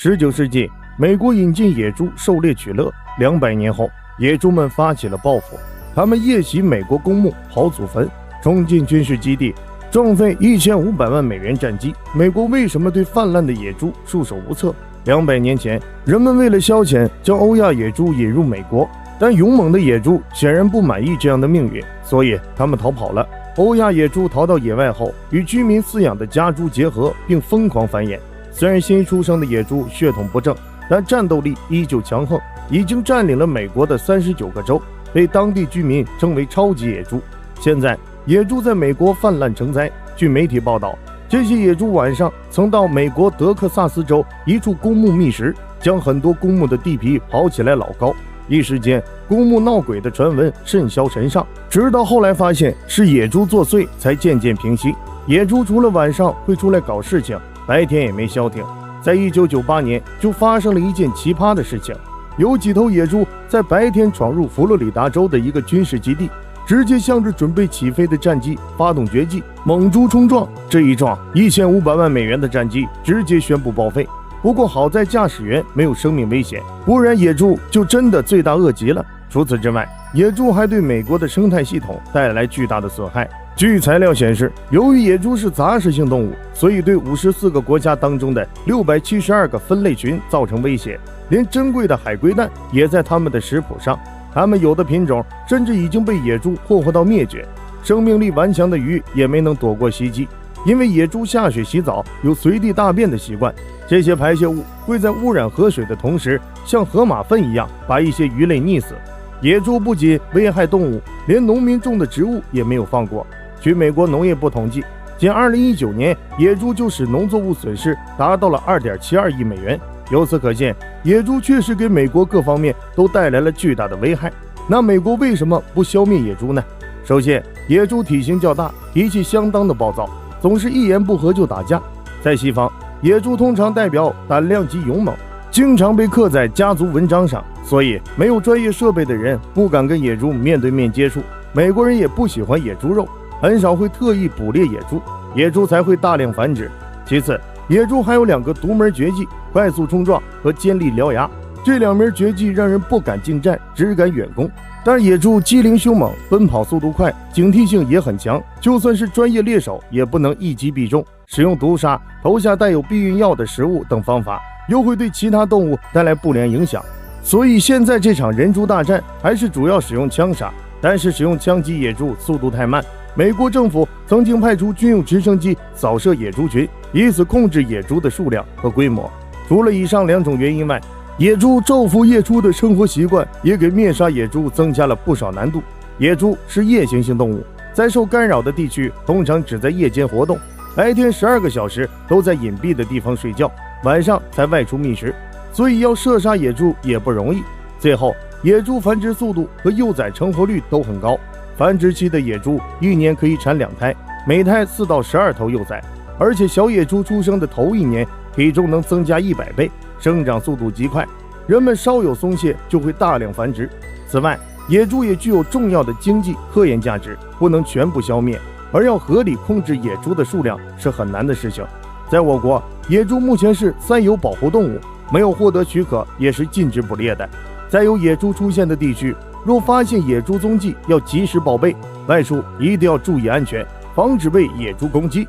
19世纪，美国引进野猪狩猎取乐，200年后，野猪们发起了报复，他们夜袭美国公墓、刨祖坟，冲进军事基地，撞废1500万美元战机。美国为什么对泛滥的野猪束手无策？200年前，人们为了消遣，将欧亚野猪引入美国，但勇猛的野猪显然不满意这样的命运，所以他们逃跑了。欧亚野猪逃到野外后，与居民饲养的家猪结合，并疯狂繁衍。虽然新出生的野猪血统不正，但战斗力依旧强横，已经占领了美国的39个州，被当地居民称为超级野猪。现在，野猪在美国泛滥成灾。据媒体报道，这些野猪晚上曾到美国德克萨斯州一处公墓觅食，将很多公墓的地皮刨起来老高。一时间，公墓闹鬼的传闻甚嚣尘上，直到后来发现是野猪作祟，才渐渐平息。野猪除了晚上会出来搞事情，白天也没消停。在1998年，就发生了一件奇葩的事情，有几头野猪在白天闯入佛罗里达州的一个军事基地，直接向着准备起飞的战机发动绝技，猛猪冲撞。这一撞，1500万美元的战机直接宣布报废。不过好在驾驶员没有生命危险，不然野猪就真的罪大恶极了。除此之外，野猪还对美国的生态系统带来巨大的损害。据材料显示，由于野猪是杂食性动物，所以对54个国家当中的672个分类群造成威胁，连珍贵的海龟蛋也在它们的食谱上。它们有的品种甚至已经被野猪霍霍到灭绝，生命力顽强的鱼也没能躲过袭击。因为野猪下水洗澡有随地大便的习惯，这些排泄物会在污染河水的同时，像河马粪一样把一些鱼类溺死。野猪不仅危害动物，连农民种的植物也没有放过。据美国农业部统计，仅2019年，野猪就使农作物损失达到了2.72亿美元。由此可见，野猪确实给美国各方面都带来了巨大的危害。那美国为什么不消灭野猪呢？首先，野猪体型较大，脾气相当的暴躁，总是一言不合就打架。在西方，野猪通常代表胆量及勇猛，经常被刻在家族纹章上，所以没有专业设备的人不敢跟野猪面对面接触。美国人也不喜欢野猪肉，很少会特意捕猎野猪，野猪才会大量繁殖。其次，野猪还有2个独门绝技：快速冲撞和尖利獠牙。这2门绝技让人不敢近战，只敢远攻。但野猪机灵凶猛，奔跑速度快，警惕性也很强，就算是专业猎手也不能一击必中。使用毒杀、投下带有避孕药的食物等方法，又会对其他动物带来不良影响。所以现在这场人猪大战还是主要使用枪杀，但是使用枪击野猪速度太慢。美国政府曾经派出军用直升机扫射野猪群，以此控制野猪的数量和规模。除了以上2种原因外，野猪昼伏夜出的生活习惯也给灭杀野猪增加了不少难度。野猪是夜行性动物，在受干扰的地区通常只在夜间活动，白天12个小时都在隐蔽的地方睡觉，晚上才外出觅食，所以要射杀野猪也不容易。最后，野猪繁殖速度和幼崽成活率都很高，繁殖期的野猪1年可以产2胎，每胎4到12头幼崽，而且小野猪出生的头1年体重能增加100倍，生长速度极快，人们稍有松懈就会大量繁殖。此外，野猪也具有重要的经济科研价值，不能全部消灭，而要合理控制野猪的数量是很难的事情。在我国，野猪目前是3有保护动物，没有获得许可也是禁止捕猎的。在有野猪出现的地区，若发现野猪踪迹，要及时报备，外出一定要注意安全，防止被野猪攻击。